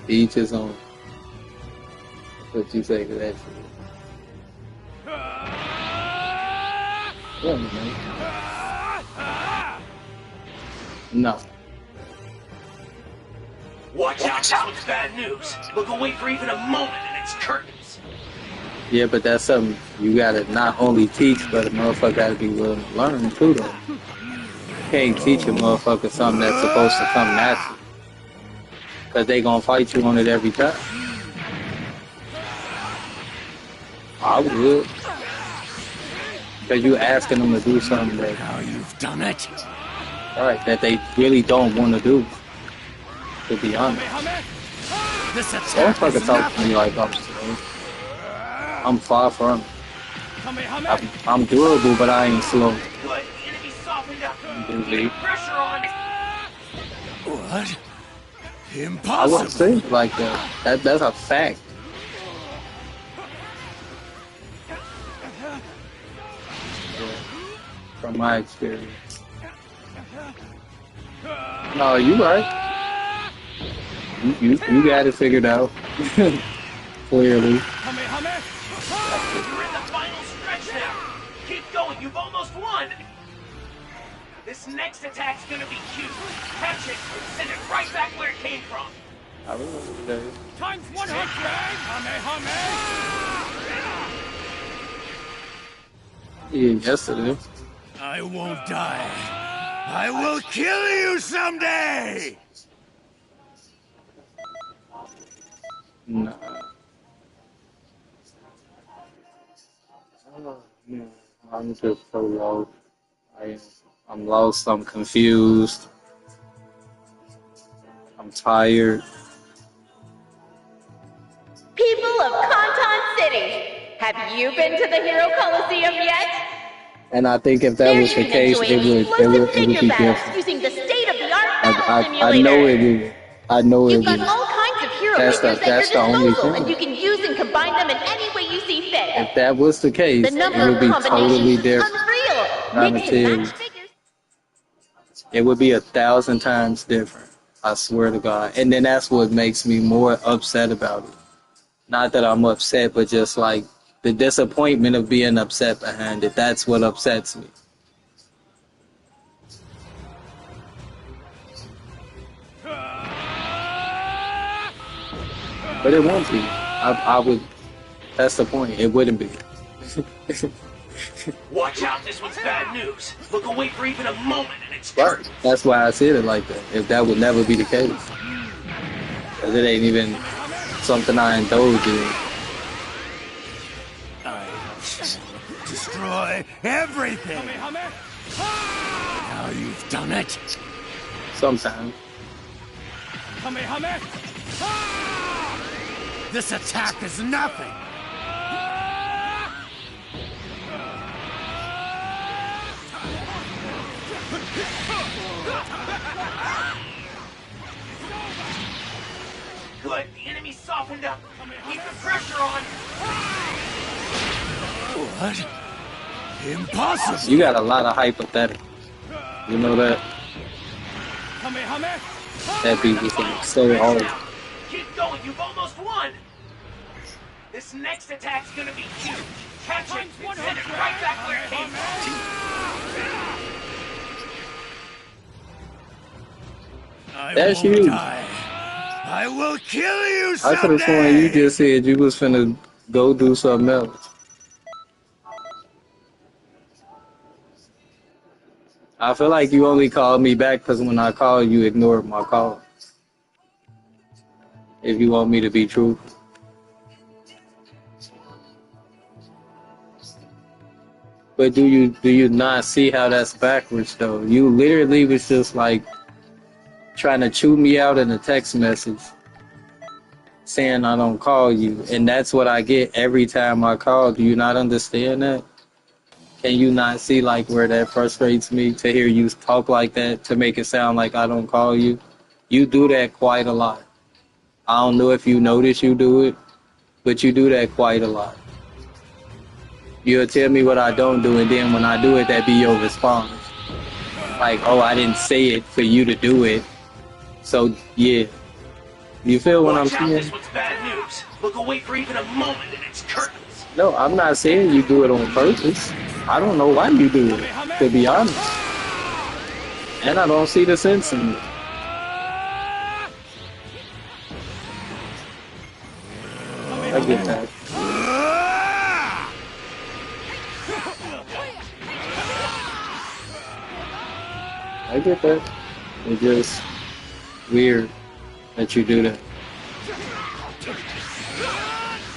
Each his own. What you say to that shit? Yeah, man. No. Watch out, this one's bad news. Look away for even a moment and it's curtains. Yeah, but that's something you gotta not only teach, but a motherfucker gotta be willing to learn too, though. You can't teach a motherfucker something that's supposed to come natural. Cause they gonna fight you on it every time. I would. Cause you asking them to do something that, Now you've done it. right, that they really don't want to do. To be honest. This Don't attack fucking is talk to me nothing. like I'm slow. I'm far from it. I'm durable, but I ain't slow. Good. The enemy softened up. Indeed. Pressure on. What? I Impossible. wouldn't say it like that. That's a fact. From my experience. No, you right. You got it figured out. Clearly. You're in the final stretch now. Keep going. You've almost won. This next attack's gonna be huge. Catch it and send it right back where it came from. I remember that. Times 100. Yeah, yesterday. I won't die. I will kill you someday. Nah. Oh, man. I'm just so lost. I'm lost. I'm confused. I'm tired. People of Canton City, have you been to the Hero Coliseum yet? And I think if that There was you the can case, enjoy it would explosive be figure battles different. using the state-of-the-art battle I simulator. know it would. I know it You've got would. all kinds of hero That's figures the at your only disposal, thing. and you can use and combine them in any way you see fit. If that was the case, The it number would of be combinations totally is different. unreal. I'ma Mix tell and you, match figures. it would be 1,000 times different. I swear to God. And then that's what makes me more upset about it. Not that I'm upset, but just like the disappointment of being upset behind it. That's what upsets me. But it won't be. I would. That's the point. It wouldn't be. Watch out, this one's bad news. Look away for even a moment and it's Right. curtains. That's why I said it like that. If that would never be the case, 'cause it ain't even something I indulge in. Destroy everything. Now you've done it. Sometimes. This attack is nothing. Good. The enemy softened up. Keep the pressure on. What? Impossible. You got a lot of hypotheticals. You know that? That beat was like so hard. Keep going. You've almost won. This next attack's gonna be huge. Catch it and send it right back where it came from. That's huge. I will kill you I someday. could have sworn you just said you was finna go do something else. I feel like you only called me back because when I called you ignored my call. If you want me to be truthful. But do you not see how that's backwards though? You literally was just like trying to chew me out in a text message saying I don't call you, and that's what I get every time I call. Do you not understand that? Can you not see like where that frustrates me to hear you talk like that, to make it sound like I don't call you? You do that quite a lot. I don't know if you notice you do it, but you do that quite a lot. You'll tell me what I don't do, and then when I do it, that be your response. like, oh, I didn't say it for you to do it. So yeah, you feel what I'm Watch out, saying? this one's bad news. Look away for even a moment and it's curtains. No, I'm not saying you do it on purpose. I don't know why you do it, to be honest. And I don't see the sense in it. I get that. I get that. It's just weird that you do that.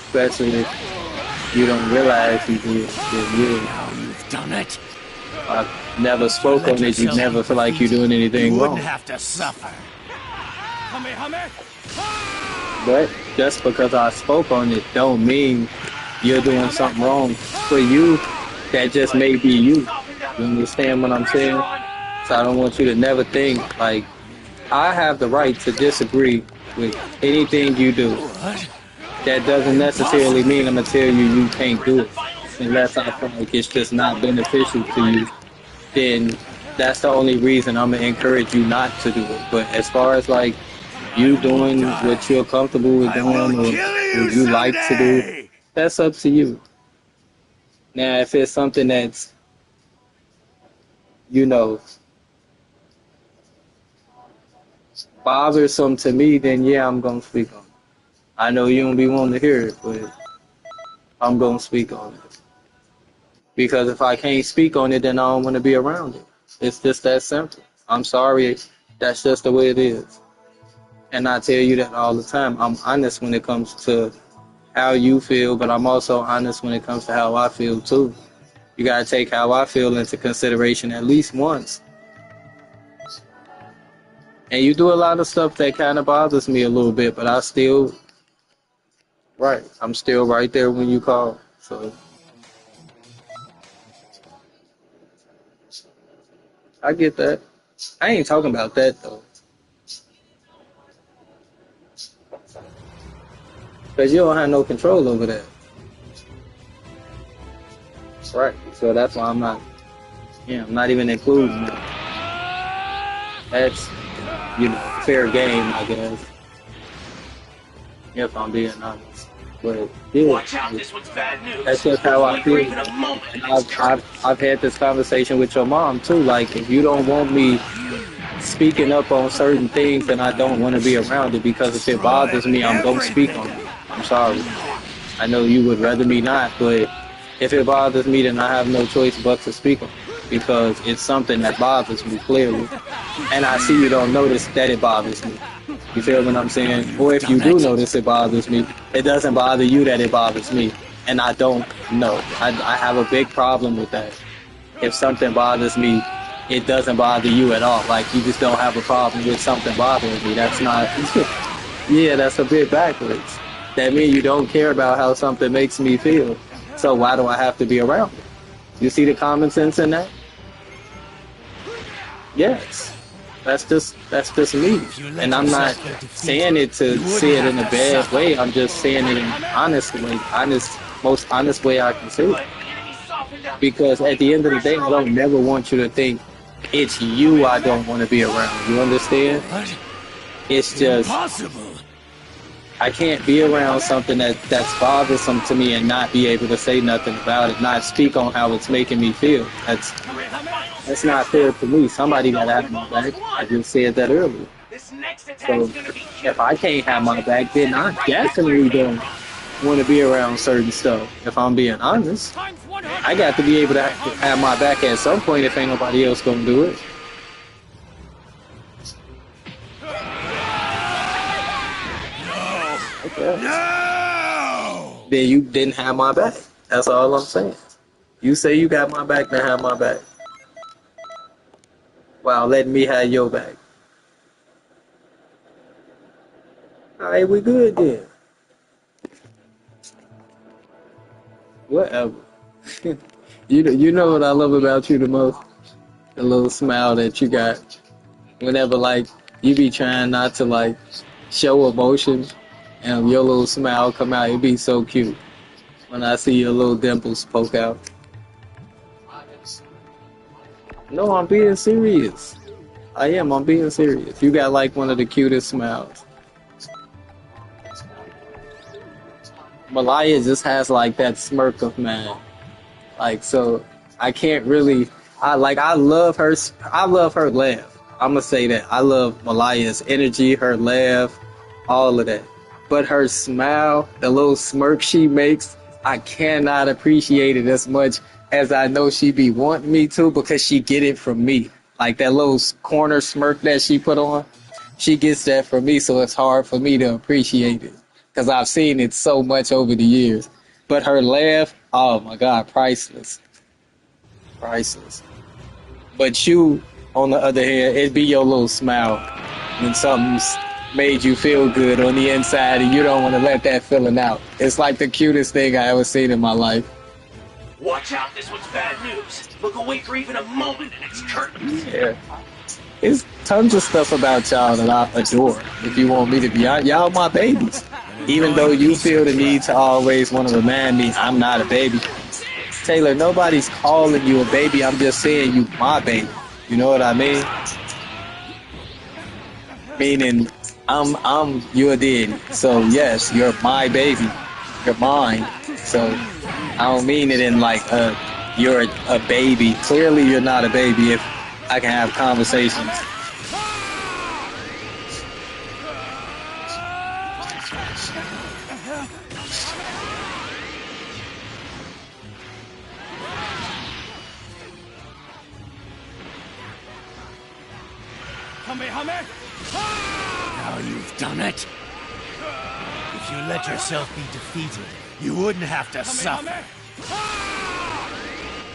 Especially if you don't realize you do it. Then You've done it. I never spoke on it. You never feel like you're doing anything You wrong. wouldn't have to suffer. But just because I spoke on it don't mean you're doing something wrong for you. That just may be you. You understand what I'm saying? So I don't want you to never think like I have the right to disagree with anything you do. That doesn't necessarily mean I'm gonna tell you can't do it unless I feel like it's just not beneficial to you. Then that's the only reason I'm gonna encourage you not to do it. But as far as like you doing what you're comfortable with doing or what you like to do, that's up to you. Now, if it's something that's, you know, bothersome to me, then yeah, I'm gonna speak on it. I know you don't be wanting to hear it, but I'm gonna speak on it. Because if I can't speak on it, then I don't want to be around it. It's just that simple. I'm sorry, that's just the way it is. And I tell you that all the time. I'm honest when it comes to how you feel, but I'm also honest when it comes to how I feel too. You gotta take how I feel into consideration at least once. And you do a lot of stuff that kind of bothers me a little bit, but I'm still right there when you call. So I get that. I ain't talking about that though. Because you don't have no control over that. Right. So that's why I'm not even including that. That's, fair game, I guess. If I'm being honest. But yeah, Watch out, this one's bad news. that's just how I Look away for feel. even a moment And and it's curtains. I've had this conversation with your mom too. Like, if you don't want me speaking up on certain things, then I don't want to be around it, because if it bothers me, I'm going to speak on it. I'm sorry. I know you would rather me not, but if it bothers me, then I have no choice but to speak on it, because it's something that bothers me clearly. And I see you don't notice that it bothers me. You feel what I'm saying? Or if you do notice it bothers me, it doesn't bother you that it bothers me. And I don't know. I have a big problem with that. If something bothers me, it doesn't bother you at all. Like, you just don't have a problem with something bothering me. That's not, yeah, that's a bit backwards. That means you don't care about how something makes me feel. So why do I have to be around it? You see the common sense in that? Yes. That's just me. And I'm not saying it to say it in a bad way. I'm just saying it in an honest way. Most honest way I can say it. Because at the end of the day, I don't never want you to think it's you I don't want to be around. You understand? It's just I can't be around something that's bothersome to me and not be able to say nothing about it, not speak on how it's making me feel. That's not fair to me. Somebody gotta have my back. I just said that earlier. So if I can't have my back, then I definitely don't want to be around certain stuff. If I'm being honest, I got to be able to have my back at some point if ain't nobody else gonna do it. Okay. No! Then you didn't have my back. That's all I'm saying. You say you got my back, then have my back. While letting me have your back. Alright, we good then. Whatever. You know what I love about you the most? The little smile that you got. Whenever, like, you be trying not to, like, show emotion, and your little smile come out, it be so cute. When I see your little dimples poke out. No, I'm being serious. I am. I'm being serious. You got like one of the cutest smiles. Malaya just has like that smirk of man. Like so, I can't really. I love her. I love her laugh. I'm gonna say that I love Malaya's energy, her laugh, all of that. But her smile, the little smirk she makes, I cannot appreciate it as much as I know she be wanting me to because she get it from me. Like that little corner smirk that she put on, she gets that from me, so it's hard for me to appreciate it because I've seen it so much over the years. But her laugh, oh my God, priceless, priceless. But you, on the other hand, it'd be your little smile when something's made you feel good on the inside and you don't want to let that feeling out. It's like the cutest thing I ever seen in my life. Watch out, this one's bad news. Look away for even a moment and it's curtains. Yeah. There's tons of stuff about y'all that I adore. If you want me to be honest, y'all my babies. Even though you feel the need to always want to remind me I'm not a baby. Taylor, nobody's calling you a baby. I'm just saying you my baby. You know what I mean? Meaning I'm your daddy. So yes, you're my baby. You're mine. So I don't mean it in like you're a baby. Clearly you're not a baby if I can have conversations. Now you've done it. If you let yourself be defeated, you wouldn't have to suffer.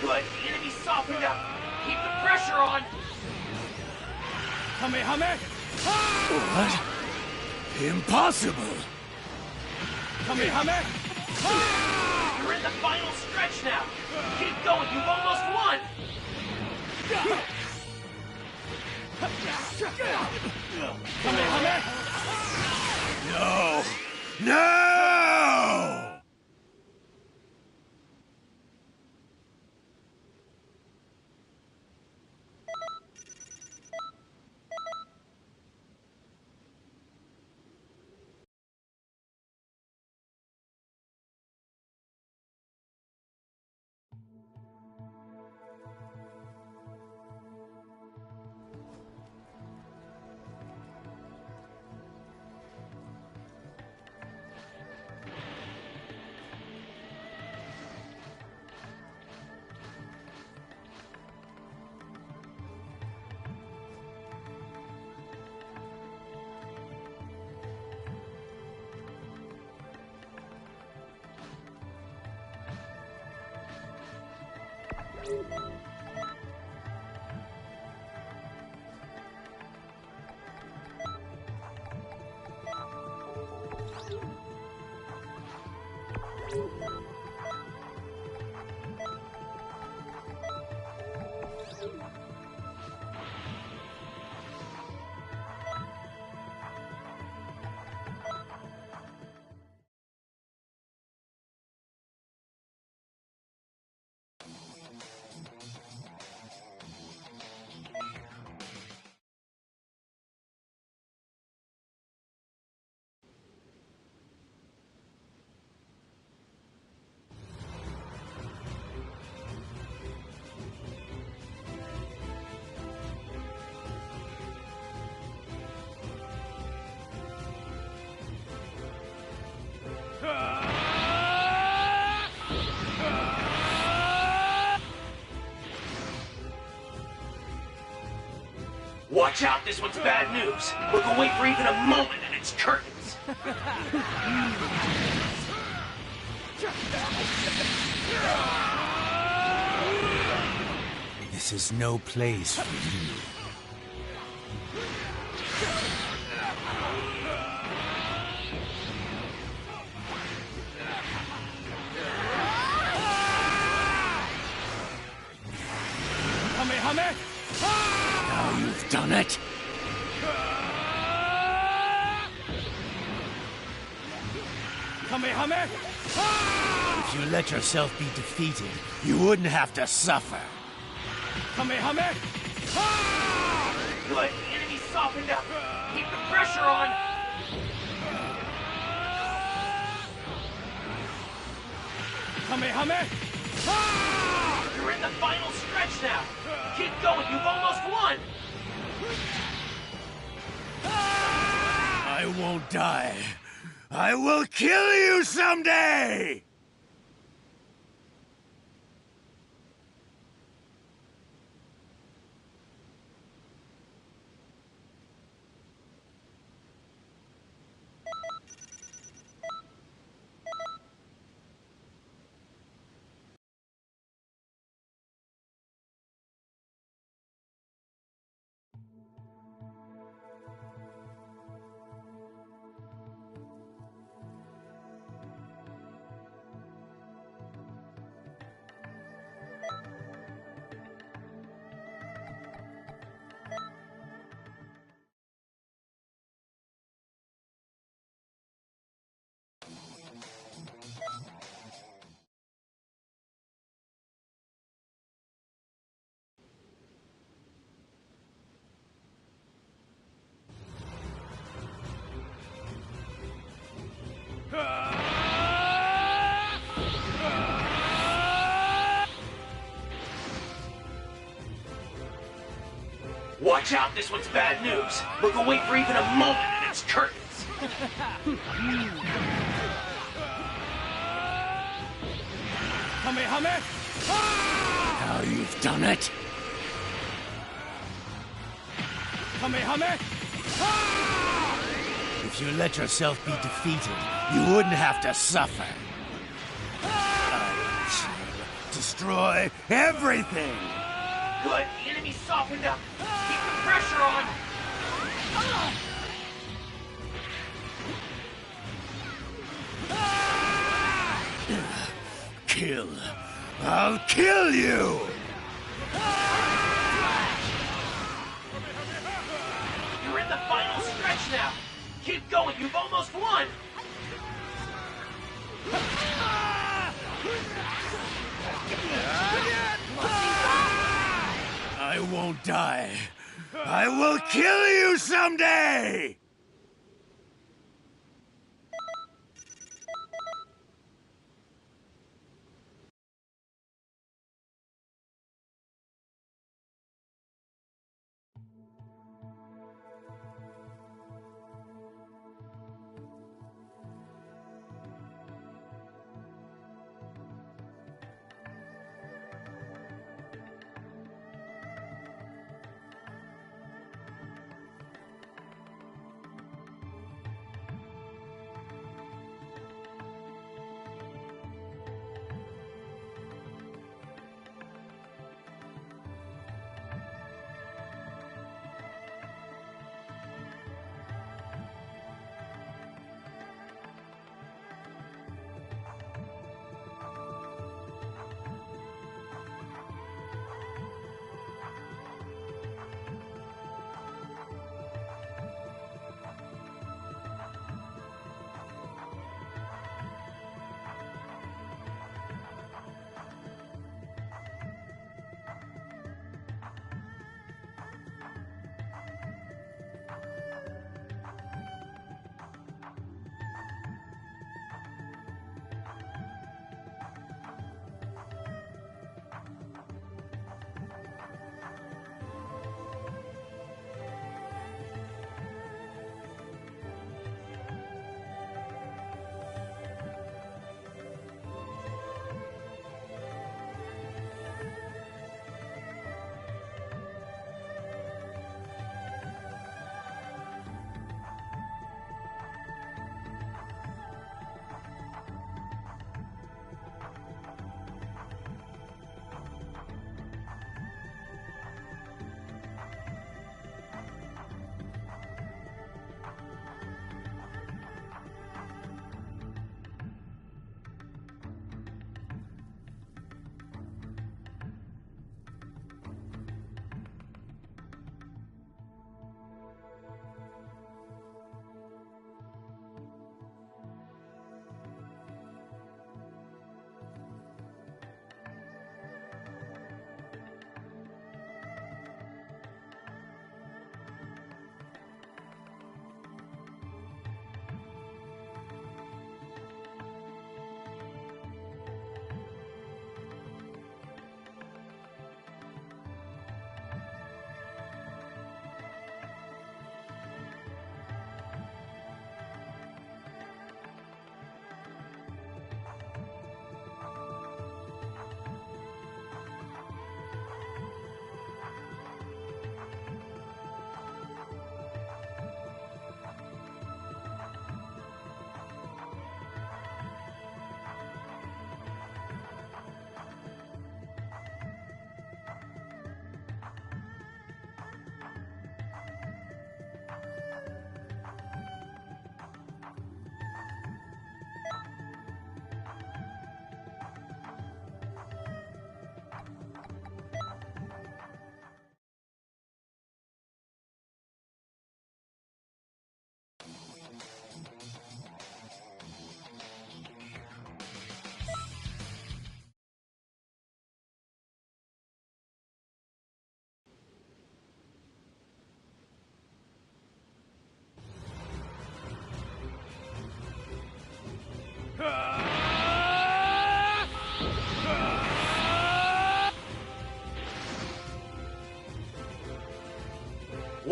Good, the enemy's softened up. Keep the pressure on. What? Impossible. You're in the final stretch now. Keep going, you've almost won. No! No! Watch out, this one's bad news. Look away for even a moment and it's curtains. This is no place for you. Now you've done it. If you let yourself be defeated, you wouldn't have to suffer. Kamehame! Good. The enemy softened up. Keep the pressure on. Kamehame! You're in the final stretch now. Keep going. You've almost won. I won't die. I will kill you someday! Watch out, this one's bad news. Look away for even a moment and it's curtains. Kamehame! Now you've done it! Kamehame! If you let yourself be defeated, you wouldn't have to suffer. I shall destroy everything! Good. The enemy softened up. Keep the pressure on. Kill. I'll kill you! You're in the final stretch now. Keep going. You've almost won. I won't die. I will kill you someday!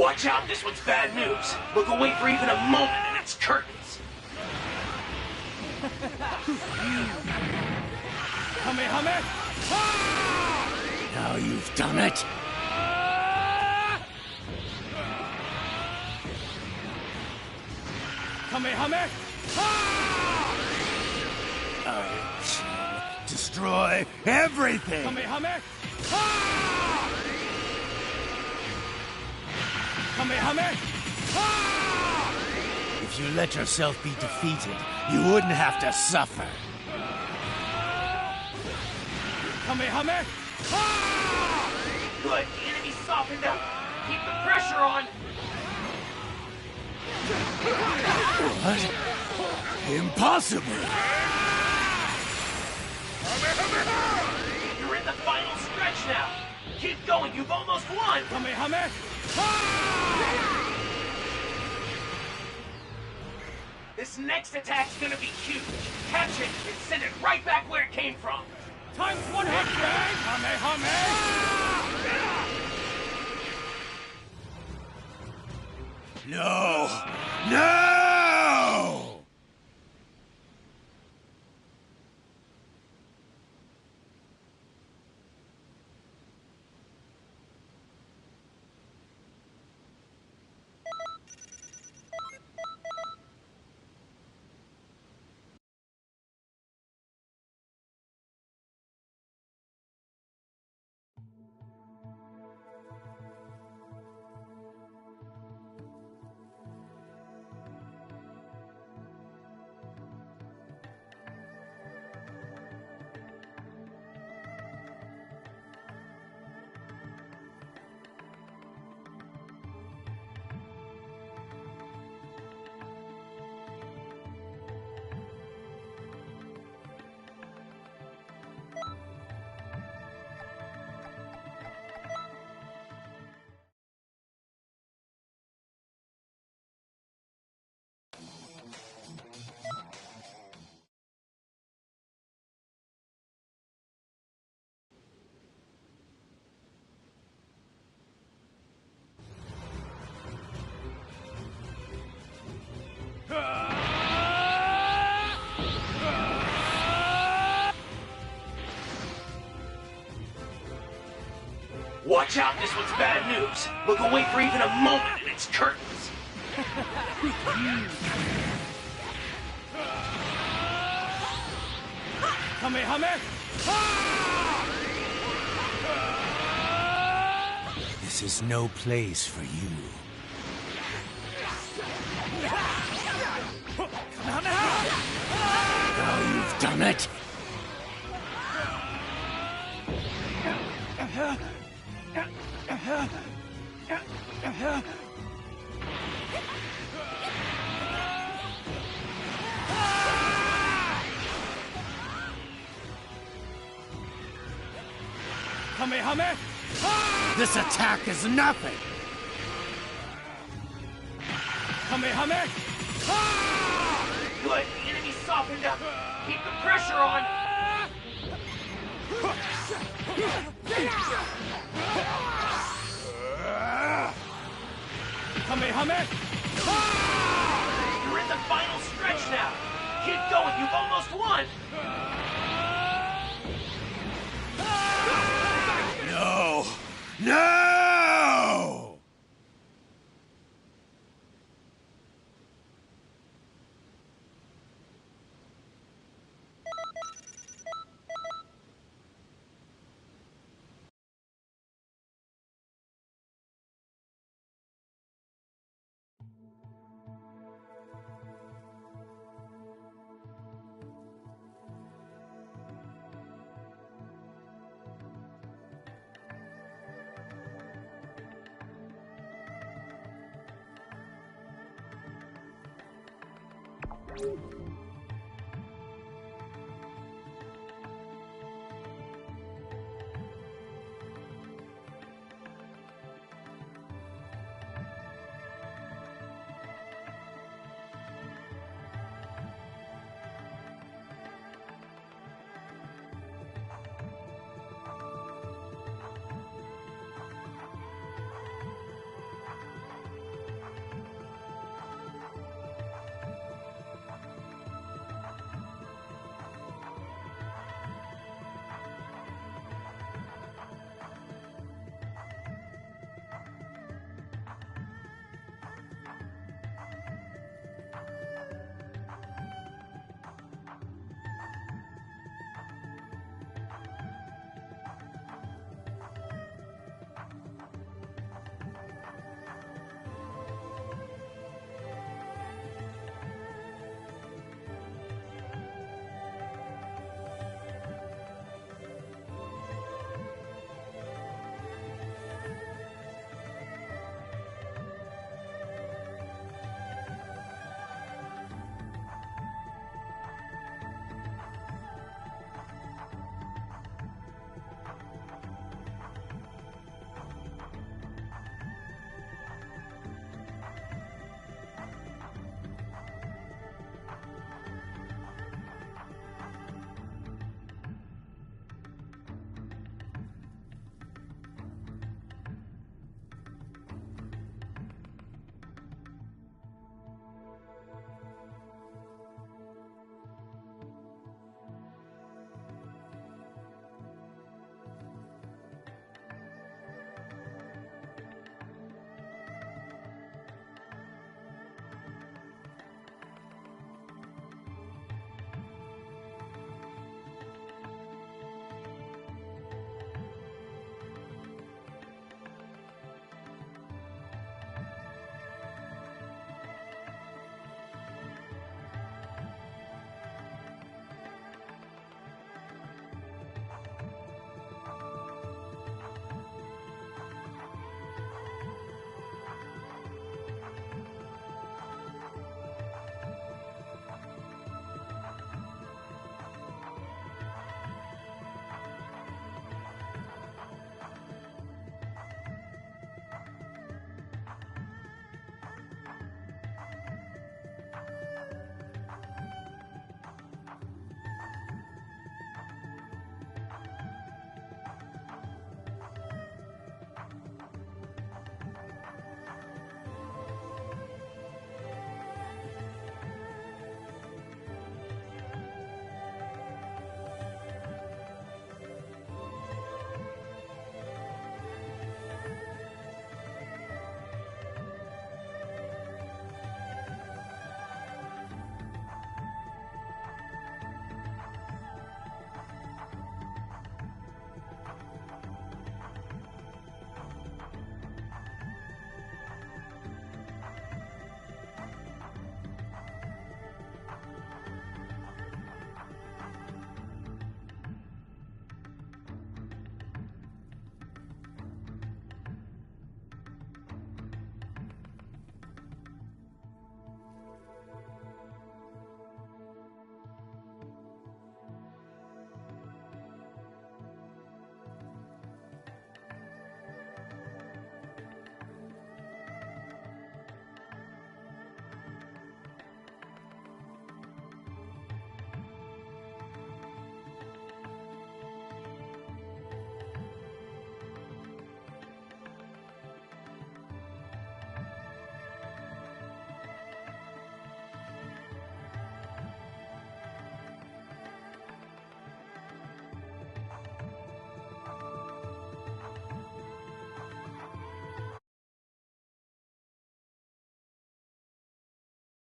Watch out, this one's bad news. Look away for even a moment and it's curtains. Kamehame! Now you've done it! Kamehame! I shall destroy everything! Kamehame! Kamehame! If you let yourself be defeated, you wouldn't have to suffer. Kamehame! Good, the enemy softened up. Keep the pressure on. What? Impossible! You're in the final stretch now. Keep going, you've almost won. Kamehame! This next attack's gonna be huge. Catch it and send it right back where it came from. Times 100! Kamehame! No! No! Watch out, this one's bad news. Look away for even a moment and it's curtains. Kamehame! This is no place for you. Now you've done it! Kamehame! This attack is nothing! Kamehame! Good, the enemy softened up. Keep the pressure on. Kamehame! You're in the final stretch now. Keep going, you've almost won. No! No! You